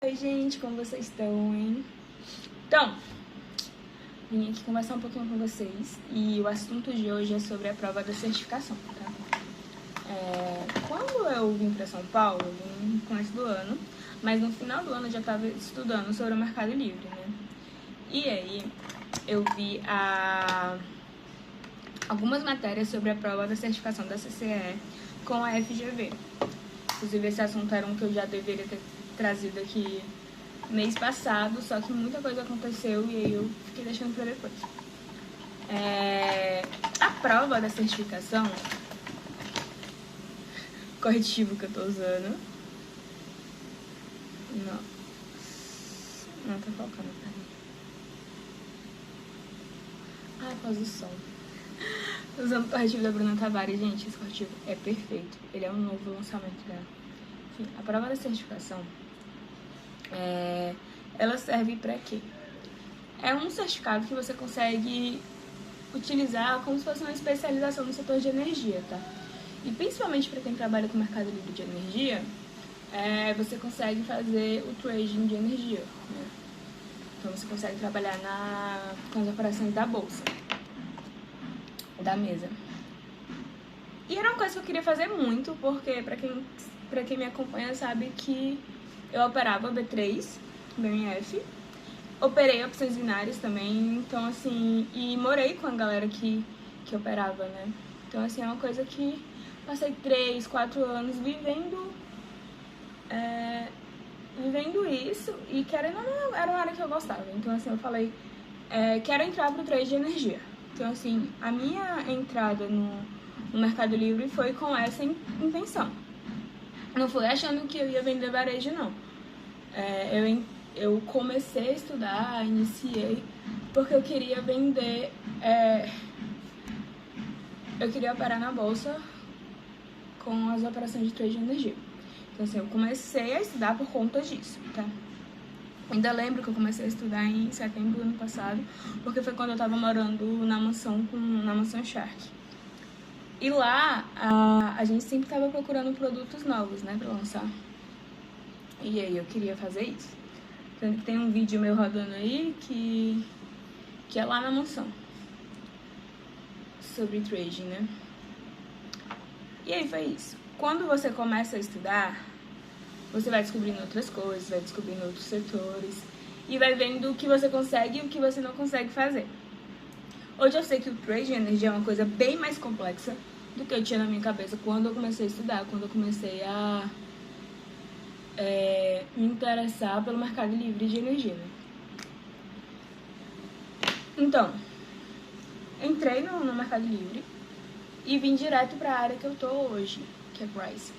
Oi, gente, como vocês estão, hein? Então, vim aqui conversar um pouquinho com vocês e o assunto de hoje é sobre a prova da certificação, tá? Quando eu vim pra São Paulo, eu vim no começo do ano, mas no final do ano eu já tava estudando sobre o Mercado Livre, né? E aí, eu vi algumas matérias sobre a prova da certificação da CCE com a FGV. Inclusive, esse assunto era um que eu já deveria ter trazido aqui mês passado, só que muita coisa aconteceu e aí eu fiquei deixando pra depois. A prova da certificação, corretivo que eu tô usando, não tá focando, peraí. Por causa do som. Tô usando o corretivo da Bruna Tavares, gente, esse corretivo é perfeito, ele é um novo lançamento dela. Enfim, a prova da certificação, ela serve pra quê? É um certificado que você consegue utilizar como se fosse uma especialização no setor de energia, tá? E principalmente para quem trabalha com o mercado livre de energia, você consegue fazer o trading de energia, né? Então você consegue trabalhar com as operações da bolsa, da mesa. E era uma coisa que eu queria fazer muito, porque pra quem me acompanha sabe que eu operava B3, BMF, operei opções binárias também, então assim, e morei com a galera que operava, né? Então assim, é uma coisa que passei 3, 4 anos vivendo isso, e querendo ou não, era uma área que eu gostava. Então assim, eu falei, quero entrar pro trade de energia. Então assim, a minha entrada no Mercado Livre foi com essa intenção. Não foi achando que eu ia vender varejo, não. Eu comecei a estudar, iniciei, porque eu queria vender, eu queria operar na bolsa com as operações de trade de energia. Então assim, eu comecei a estudar por conta disso, tá? Ainda lembro que eu comecei a estudar em setembro do ano passado, porque foi quando eu tava morando na mansão Shark. E lá, a gente sempre tava procurando produtos novos, né, pra lançar. E aí eu queria fazer isso. Tanto que tem um vídeo meu rodando aí que é lá na mansão, sobre trading, né? E aí foi isso. Quando você começa a estudar, você vai descobrindo outras coisas, vai descobrindo outros setores e vai vendo o que você consegue e o que você não consegue fazer. Hoje eu sei que o trade de energia é uma coisa bem mais complexa do que eu tinha na minha cabeça quando eu comecei a estudar, quando eu comecei a me interessar pelo mercado livre de energia, né? Então, entrei no mercado livre e vim direto para a área que eu tô hoje, que é price.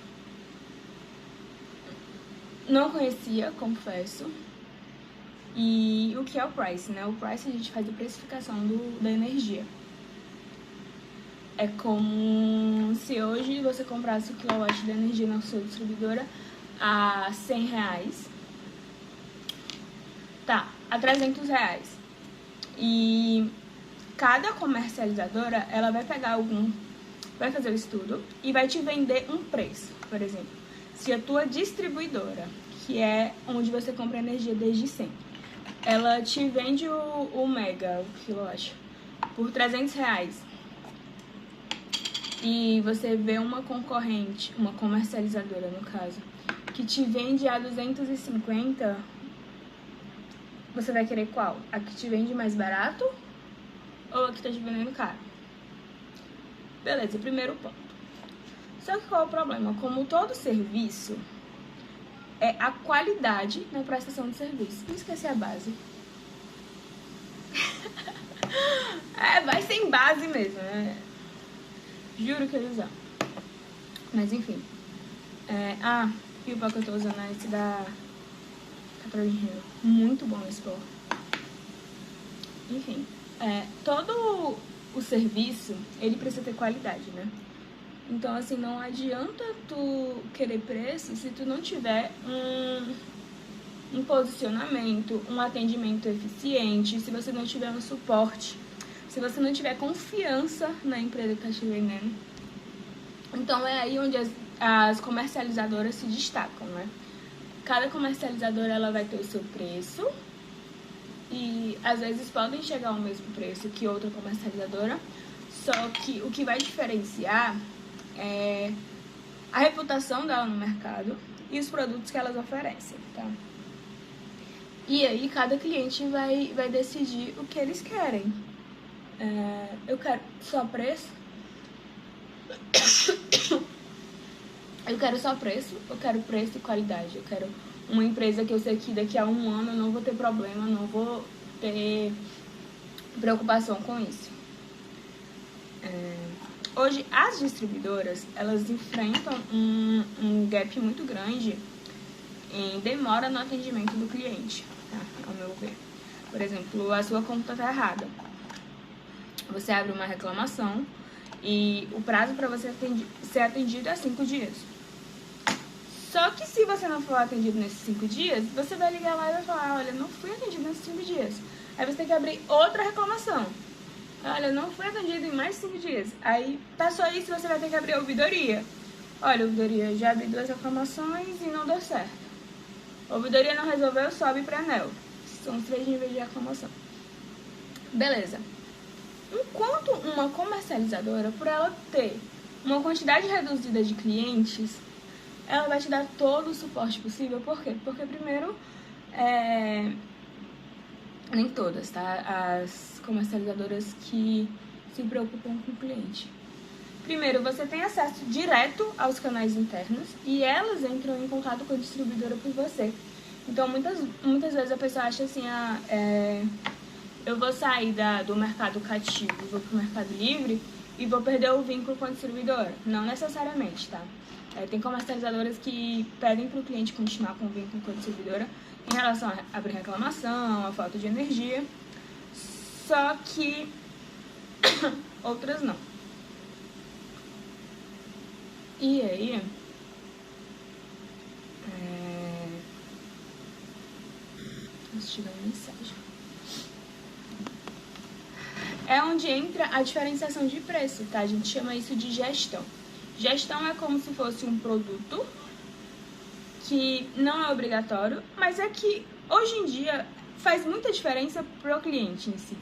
Não conhecia, confesso. E o que é o price, né? O price a gente faz a precificação da energia. É como se hoje você comprasse o quilowatt de energia na sua distribuidora a R$100. Tá, a R$300. E cada comercializadora, ela vai pegar vai fazer o estudo e vai te vender um preço. Por exemplo, se a tua distribuidora, que é onde você compra energia desde sempre, ela te vende o mega, o quilowatt, por R$300, e você vê uma concorrente, uma comercializadora no caso, que te vende a 250, você vai querer qual? A que te vende mais barato ou a que tá te vendendo caro? Beleza, primeiro ponto. Só que qual é o problema? Como todo serviço, é a qualidade na prestação de serviço. Não esqueci a base. Vai sem base mesmo, né? Juro que eu ia usar. Mas enfim. E o pó que eu tô usando é esse da Catherine Hill. Muito bom esse pó. Enfim, todo o serviço, ele precisa ter qualidade, né? Então, assim, não adianta tu querer preço se tu não tiver um posicionamento, um atendimento eficiente, se você não tiver um suporte, se você não tiver confiança na empresa que tá te vendendo. Então, é aí onde as comercializadoras se destacam, né? cada comercializadora ela vai ter o seu preço e às vezes podem chegar ao mesmo preço que outra comercializadora, só que o que vai diferenciar é a reputação dela no mercado e os produtos que elas oferecem, tá? E aí cada cliente vai decidir o que eles querem. Eu quero só preço? Eu quero só preço, eu quero preço e qualidade. Eu quero uma empresa que eu sei que daqui a um ano eu não vou ter problema, não vou ter preocupação com isso. Hoje, as distribuidoras, elas enfrentam um gap muito grande em demora no atendimento do cliente, tá? Ao meu ver. Por exemplo, a sua conta está errada. Você abre uma reclamação e o prazo para você ser atendido é 5 dias. Só que se você não for atendido nesses 5 dias, você vai ligar lá e vai falar, olha, não fui atendido nesses 5 dias. Aí você tem que abrir outra reclamação. Olha, não fui atendido em mais 5 dias. Aí, passou isso, você vai ter que abrir a ouvidoria. Olha, a ouvidoria, já abri 2 reclamações e não deu certo. A ouvidoria não resolveu, sobe para ANEEL. São os 3 níveis de reclamação. Beleza. Enquanto uma comercializadora, por ela ter uma quantidade reduzida de clientes, ela vai te dar todo o suporte possível. Por quê? Porque primeiro, nem todas, tá? As comercializadoras que se preocupam com o cliente. Primeiro, você tem acesso direto aos canais internos e elas entram em contato com a distribuidora por você. Então, muitas vezes a pessoa acha assim, eu vou sair do mercado cativo, vou pro Mercado Livre e vou perder o vínculo com a distribuidora. Não necessariamente, tá? Tem comercializadoras que pedem para o cliente continuar com o vínculo com a distribuidora em relação a abrir reclamação, a falta de energia, só que outras não. E aí, deixa eu ver uma mensagem. É onde entra a diferenciação de preço, tá? A gente chama isso de gestão. Gestão é como se fosse um produto que não é obrigatório, mas é que hoje em dia faz muita diferença pro cliente em si.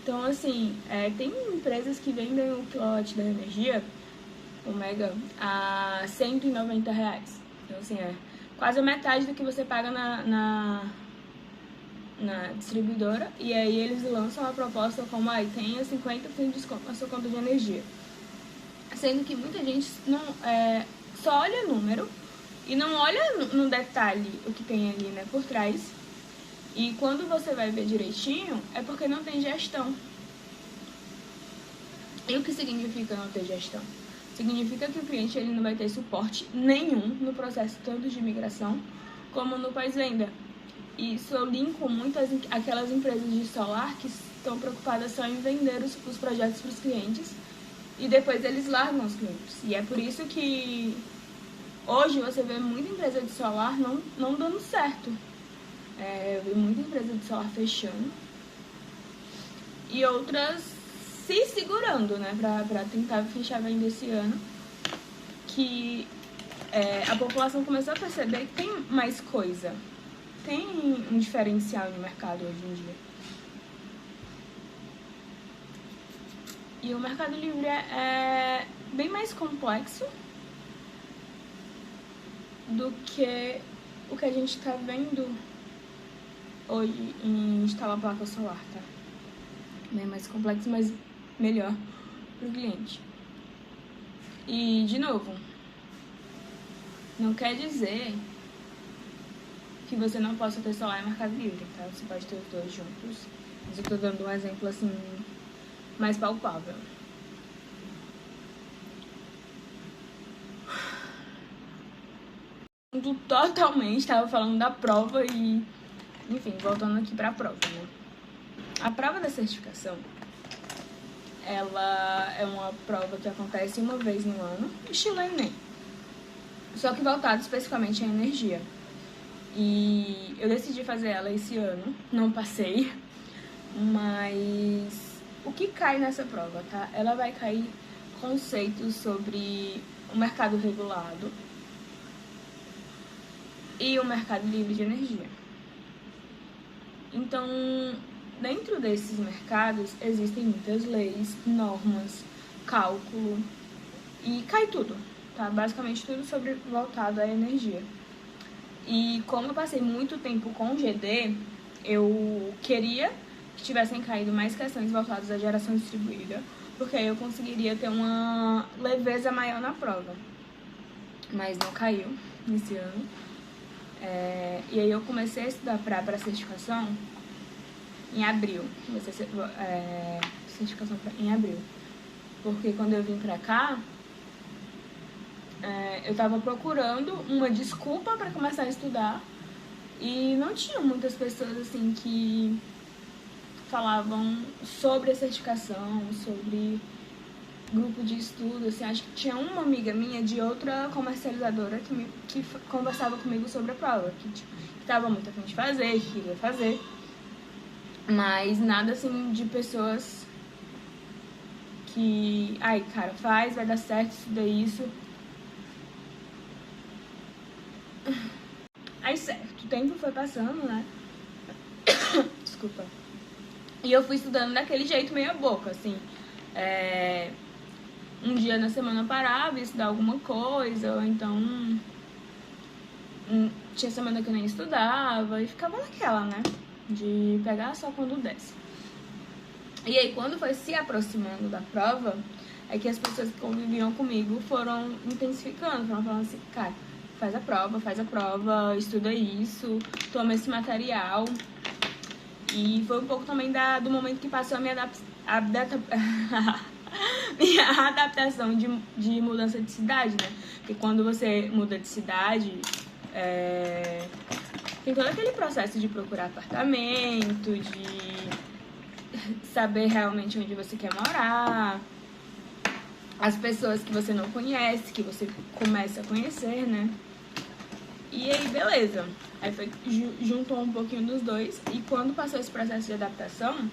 Então, assim, tem empresas que vendem o quilowatt da energia, o mega, a R$190. Então, assim, quase a metade do que você paga na distribuidora. E aí eles lançam a proposta como, tenha 50% de desconto na sua conta de energia. Sendo que muita gente só olha número e não olha no detalhe o que tem ali, né, por trás. E quando você vai ver direitinho, é porque não tem gestão. E o que significa não ter gestão? Significa que o cliente ele não vai ter suporte nenhum no processo tanto de migração como no pós-venda. E isso eu linko muito aquelas empresas de solar que estão preocupadas só em vender os projetos para os clientes e depois eles largam os clientes. E é por isso que hoje você vê muita empresa de solar não dando certo. Eu vi muita empresa de solar fechando e outras se segurando, né, pra tentar fechar a venda esse ano. Que a população começou a perceber que tem mais coisa. Tem um diferencial no mercado hoje em dia. E o Mercado Livre é bem mais complexo do que o que a gente tá vendo hoje em instalar placa solar, tá? Bem mais complexo, mas melhor pro cliente. E, de novo, não quer dizer que você não possa ter solar e Mercado Livre, tá? Você pode ter os dois juntos. Mas eu tô dando um exemplo, assim, mais palpável. Totalmente, tava falando da prova e, enfim, voltando aqui pra prova, né? A prova da certificação, ela é uma prova que acontece uma vez no ano, estilo Enem, só que voltada especificamente à energia. E eu decidi fazer ela esse ano, não passei, mas o que cai nessa prova, tá? Ela vai cair conceitos sobre o mercado regulado, e o mercado livre de energia. Então, dentro desses mercados existem muitas leis, normas, cálculo e cai tudo, tá? Basicamente tudo sobre voltado à energia. E como eu passei muito tempo com GD, eu queria que tivessem caído mais questões voltadas à geração distribuída, porque aí eu conseguiria ter uma leveza maior na prova. Mas não caiu nesse ano. E aí eu comecei a estudar para certificação em abril. Comecei a certificação em abril. Porque quando eu vim pra cá, eu tava procurando uma desculpa para começar a estudar. E não tinha muitas pessoas assim que falavam sobre a certificação, sobre grupo de estudo, assim. Acho que tinha uma amiga minha de outra comercializadora que conversava comigo sobre a prova, que estava muito a fim de fazer, que queria fazer, mas nada assim de pessoas que, ai, cara, faz, vai dar certo, estuda isso. Aí certo, o tempo foi passando, né? Desculpa. E eu fui estudando daquele jeito meia boca, assim. Um dia na semana eu parava, ia estudar alguma coisa, ou então tinha semana que eu nem estudava, e ficava naquela, né? De pegar só quando desce. E aí, quando foi se aproximando da prova, é que as pessoas que conviviam comigo foram intensificando, foram falando assim, cara, faz a prova, estuda isso, toma esse material. E foi um pouco também do momento que passou a minha adaptação de mudança de cidade, né? Porque quando você muda de cidade, tem todo aquele processo de procurar apartamento, de saber realmente onde você quer morar, as pessoas que você não conhece, que você começa a conhecer, né? E aí, beleza. Aí foi, juntou um pouquinho dos dois. E quando passou esse processo de adaptação,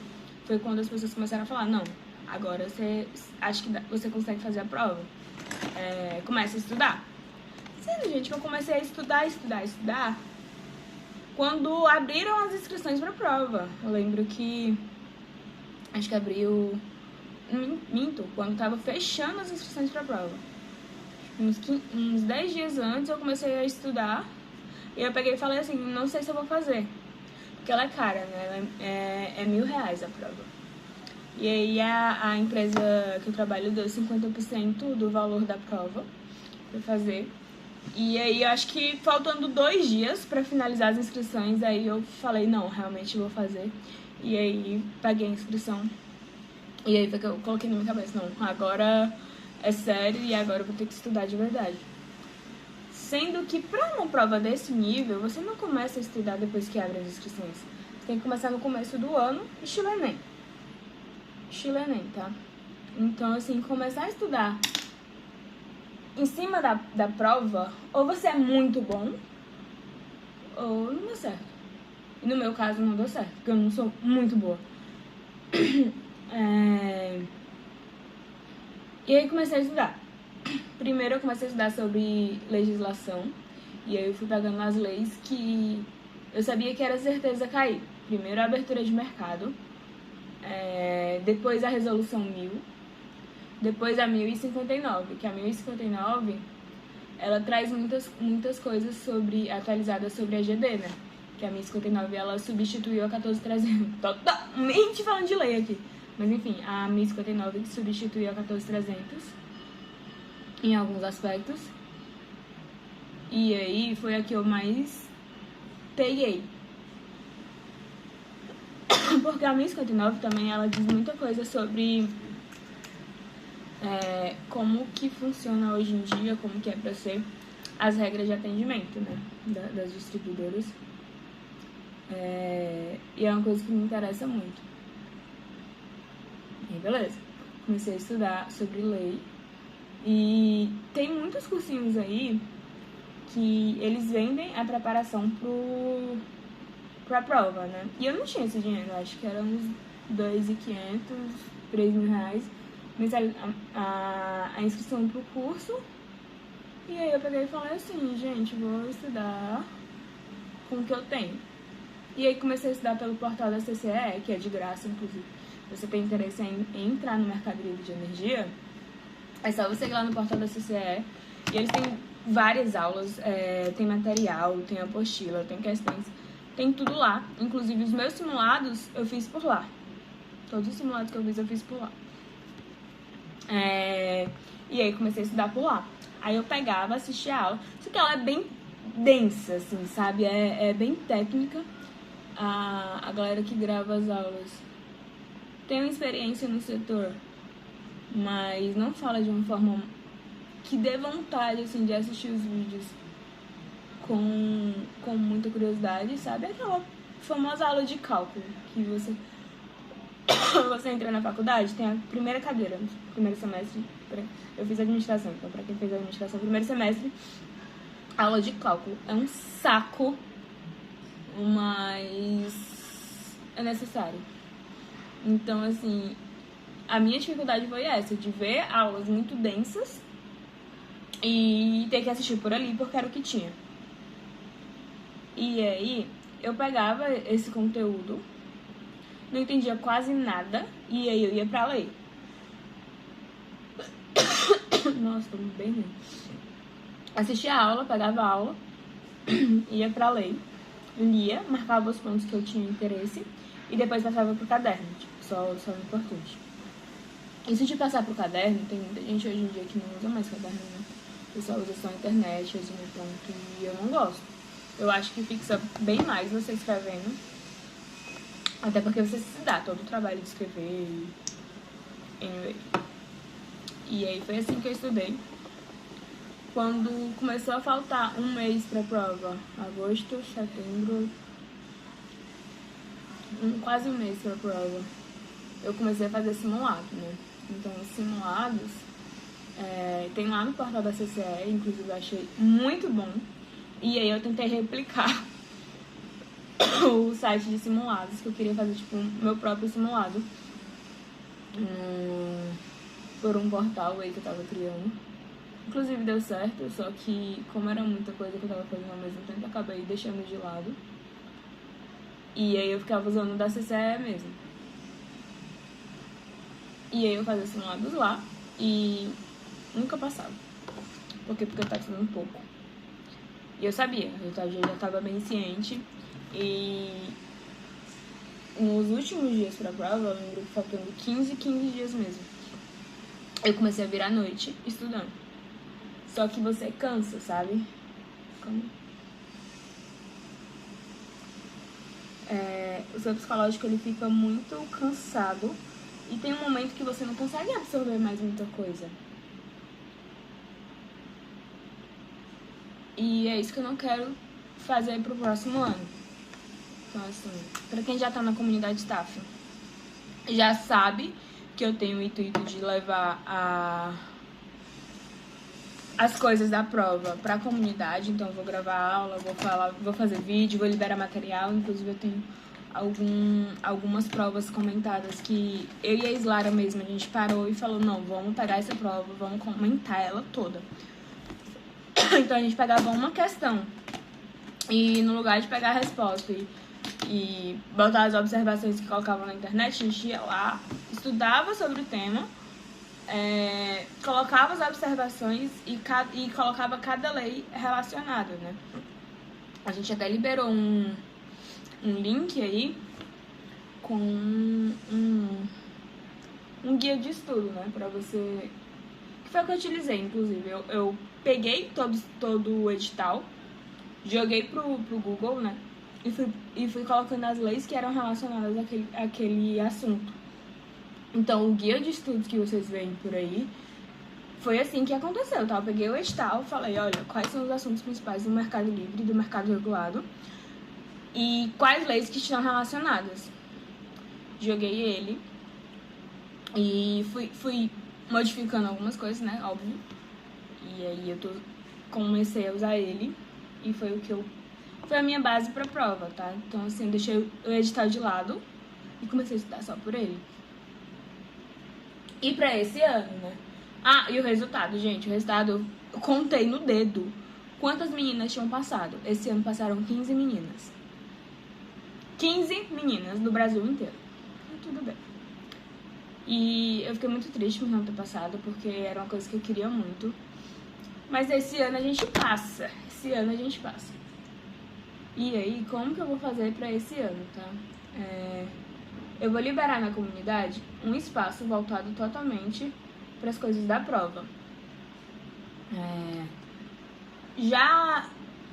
foi quando as pessoas começaram a falar, não, agora você acha que você consegue fazer a prova. Começa a estudar. Sendo, gente, que eu comecei a estudar, quando abriram as inscrições pra prova. Eu lembro que, acho que abriu, minto, quando tava fechando as inscrições pra prova. Uns 10 dias antes eu comecei a estudar. E eu peguei e falei assim, não sei se eu vou fazer. Porque ela é cara, né? É R$1.000 a prova. E aí a empresa que eu trabalho deu 50% do valor da prova pra fazer. E aí eu acho que faltando 2 dias pra finalizar as inscrições, aí eu falei, não, realmente vou fazer. E aí paguei a inscrição. E aí foi que eu coloquei na minha cabeça, não, agora é sério e agora eu vou ter que estudar de verdade. Sendo que pra uma prova desse nível, você não começa a estudar depois que abre as inscrições. Você tem que começar no começo do ano, estilo Enem. Estilo Enem, tá? Então, assim, começar a estudar em cima da prova, ou você é muito bom, ou não deu certo. E no meu caso não deu certo, porque eu não sou muito boa. E aí comecei a estudar. Primeiro eu comecei a estudar sobre legislação. E aí eu fui pegando as leis que eu sabia que era certeza cair. Primeiro a abertura de mercado, depois a resolução 1000, depois a 1059, que a 1059 ela traz muitas coisas atualizadas sobre a GD, né? Que a 1059 ela substituiu a 14300. Totalmente falando de lei aqui. Mas enfim, a 1059 que substituiu a 14300 em alguns aspectos. E aí foi a que eu mais peguei. Porque a 1059 também ela diz muita coisa sobre como que funciona hoje em dia, como que é pra ser as regras de atendimento, né, das distribuidoras. E é uma coisa que me interessa muito. E beleza, comecei a estudar sobre lei. E tem muitos cursinhos aí que eles vendem a preparação pra prova, né? E eu não tinha esse dinheiro, acho que era uns R$2.500, R$3.000, a inscrição pro curso. E aí eu peguei e falei assim, gente, vou estudar com o que eu tenho. E aí comecei a estudar pelo portal da CCE, que é de graça, inclusive. Se você tem interesse em entrar no mercado livre de energia, é só você ir lá no portal da CCE. E eles têm várias aulas, tem material, tem apostila, tem questões, tem tudo lá. Inclusive os meus simulados eu fiz por lá. Todos os simulados que eu fiz por lá. E aí comecei a estudar por lá. Aí eu pegava, assistia a aula. Só que ela é bem densa, assim, sabe? É bem técnica. A galera que grava as aulas tem uma experiência no setor, mas não fala de uma forma que dê vontade, assim, de assistir os vídeos com muita curiosidade, sabe? Aquela famosa aula de cálculo que você entra na faculdade, tem a primeira cadeira, no primeiro semestre. Eu fiz administração, então pra quem fez administração, primeiro semestre, aula de cálculo. É um saco, mas é necessário. Então, assim, a minha dificuldade foi essa, de ver aulas muito densas e ter que assistir por ali, porque era o que tinha. E aí, eu pegava esse conteúdo, não entendia quase nada, e aí eu ia pra ler. Nossa, tô bem ruim. Assistia a aula, pegava a aula, ia pra ler, lia, marcava os pontos que eu tinha interesse e depois passava pro caderno, tipo, só o importante. Isso de passar pro caderno, tem muita gente hoje em dia que não usa mais caderno, né? O pessoal usa só a internet, resume ponto, e eu não gosto. Eu acho que fixa bem mais você escrevendo, até porque você se dá todo o trabalho de escrever, anyway. E aí foi assim que eu estudei. Quando começou a faltar um mês pra prova, agosto, setembro, quase um mês pra prova, eu comecei a fazer simulado, né? Então, os simulados tem lá no portal da CCE, inclusive eu achei muito bom. E aí eu tentei replicar o site de simulados, que eu queria fazer, tipo, meu próprio simulado por um portal aí que eu tava criando. Inclusive deu certo, só que como era muita coisa que eu tava fazendo ao mesmo tempo, eu acabei deixando de lado. E aí eu ficava usando o da CCE mesmo. E aí eu fazia simulados lá e nunca passava. Porque eu tava estudando pouco. E eu sabia, eu já tava bem ciente. E nos últimos dias pra prova, eu lembro que faltando 15 dias mesmo, eu comecei a virar à noite estudando. Só que você cansa, sabe? O seu psicológico, ele fica muito cansado. E tem um momento que você não consegue absorver mais muita coisa. E é isso que eu não quero fazer pro próximo ano. Então, assim, pra quem já tá na comunidade staff, já sabe que eu tenho o intuito de levar as coisas da prova pra comunidade. Então eu vou gravar aula, vou fazer vídeo, vou liberar material. Inclusive eu tenho algumas provas comentadas que eu e a Islara mesmo, a gente parou e falou, não, vamos pegar essa prova, vamos comentar ela toda. Então a gente pegava uma questão e no lugar de pegar a resposta e botar as observações que colocavam na internet, a gente ia lá, estudava sobre o tema, colocava as observações e colocava cada lei relacionada, né? A gente até liberou um link aí com um guia de estudo, né? Pra você... Que foi o que eu utilizei, inclusive. Eu peguei todo o edital, joguei pro Google, né? E fui colocando as leis que eram relacionadas àquele assunto. Então, o guia de estudos que vocês veem por aí foi assim que aconteceu, tá? Eu peguei o edital, falei, olha, quais são os assuntos principais do mercado livre e do mercado regulado e quais leis que estão relacionadas. Joguei ele e fui modificando algumas coisas, né? Óbvio. E aí comecei a usar ele e foi a minha base pra prova, tá? Então, assim, eu deixei o edital de lado e comecei a estudar só por ele. E pra esse ano, né? Ah, e o resultado, gente. O resultado eu contei no dedo quantas meninas tinham passado. Esse ano passaram 15 meninas. 15 meninas do Brasil inteiro. Tudo bem. E eu fiquei muito triste por não ter passado, porque era uma coisa que eu queria muito. Mas esse ano a gente passa. Esse ano a gente passa. E aí, como que eu vou fazer pra esse ano, tá? Eu vou liberar na comunidade um espaço voltado totalmente para as coisas da prova.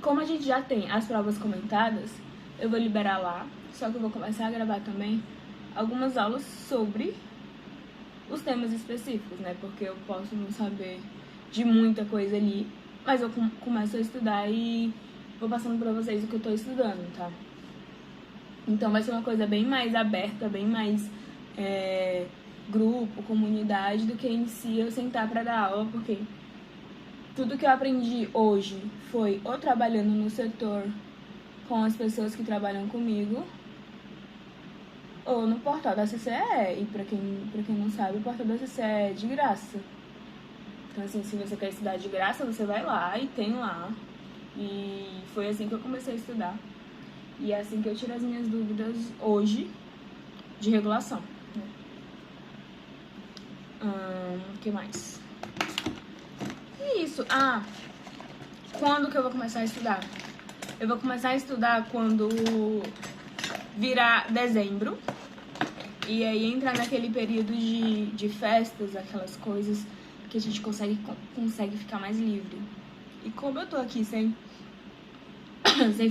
Como a gente já tem as provas comentadas, eu vou liberar lá. Só que eu vou começar a gravar também algumas aulas sobre os temas específicos, né? Porque eu posso não saber de muita coisa ali, mas eu começo a estudar e vou passando pra vocês o que eu tô estudando, tá? Então vai ser uma coisa bem mais aberta, bem mais grupo, comunidade, do que em si eu sentar pra dar aula, porque tudo que eu aprendi hoje foi ou trabalhando no setor com as pessoas que trabalham comigo, ou no portal da CCE. E pra quem não sabe, o portal da CCE é de graça. Então, assim, se você quer estudar de graça, você vai lá e tem lá. E foi assim que eu comecei a estudar. E é assim que eu tiro as minhas dúvidas hoje de regulação, né? O que mais? É isso. Quando que eu vou começar a estudar? Eu vou começar a estudar quando virar dezembro. E aí entrar naquele período de festas, aquelas coisas que a gente consegue ficar mais livre. E como eu tô aqui sem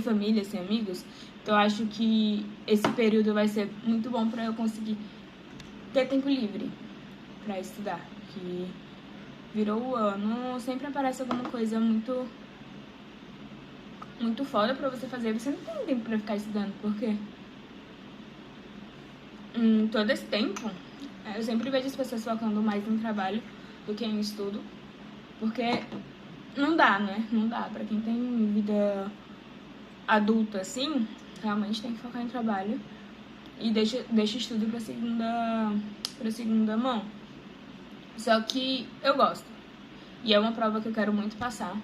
família, sem amigos, então eu acho que esse período vai ser muito bom pra eu conseguir ter tempo livre pra estudar. Que virou o ano, sempre aparece alguma coisa muito foda pra você fazer. Você não tem tempo pra ficar estudando, porque todo esse tempo, eu sempre vejo as pessoas focando mais no trabalho do que em estudo, porque não dá, né? Não dá. Pra quem tem vida adulta, assim, realmente tem que focar em trabalho e deixa estudo pra segunda mão. Só que eu gosto. E é uma prova que eu quero muito passar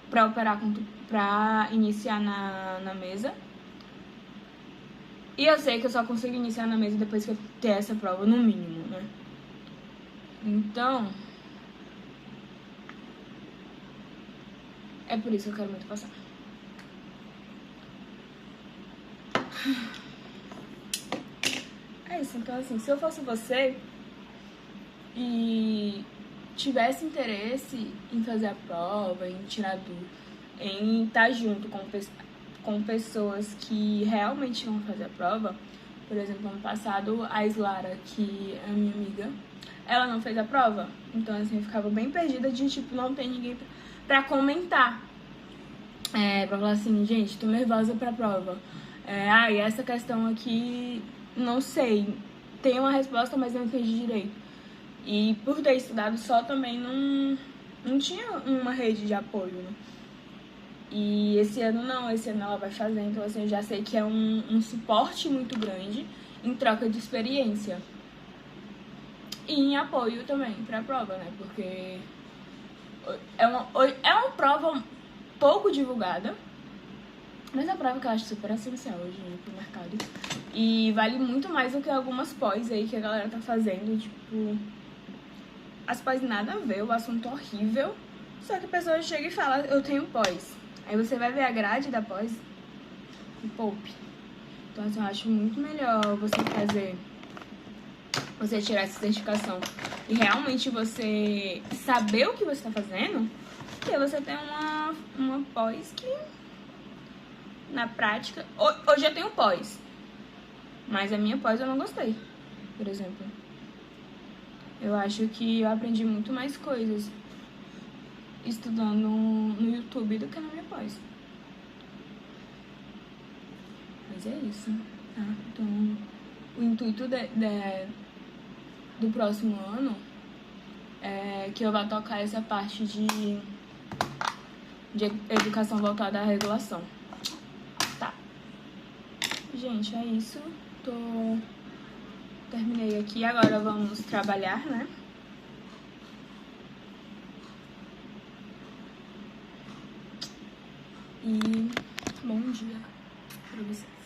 pra operar, pra iniciar na mesa. E eu sei que eu só consigo iniciar na mesa depois que eu ter essa prova, no mínimo, né? Então, é por isso que eu quero muito passar. É isso, então assim, se eu fosse você e tivesse interesse em fazer a prova, em tirar dúvida, em estar junto com pessoas que realmente vão fazer a prova. Por exemplo, ano passado, a Islara, que é a minha amiga, ela não fez a prova. Então, assim, eu ficava bem perdida de, tipo, não ter ninguém pra comentar. Pra falar assim, gente, tô nervosa pra prova. E essa questão aqui, não sei. Tem uma resposta, mas não entendi direito. E por ter estudado só também não tinha uma rede de apoio, né? E esse ano não, esse ano ela vai fazer, então assim, eu já sei que é um suporte muito grande em troca de experiência. E em apoio também pra prova, né? Porque é uma prova pouco divulgada, mas é uma prova que eu acho super essencial hoje pro mercado. E vale muito mais do que algumas pós aí que a galera tá fazendo, tipo... As pós nada a ver, o assunto horrível, só que a pessoa chega e fala, eu tenho pós. Aí você vai ver a grade da pós e poupe. Então, assim, eu acho muito melhor você tirar essa certificação e realmente você saber o que você tá fazendo, porque você tem uma pós que, na prática... Hoje eu tenho pós, mas a minha pós eu não gostei, por exemplo. Eu acho que eu aprendi muito mais coisas estudando no YouTube do que na minha pós. Mas é isso, tá? Então, o intuito do próximo ano é que eu vá tocar essa parte de educação voltada à regulação. Tá. Gente, é isso. Terminei aqui. Agora vamos trabalhar, né? e bom dia para vocês.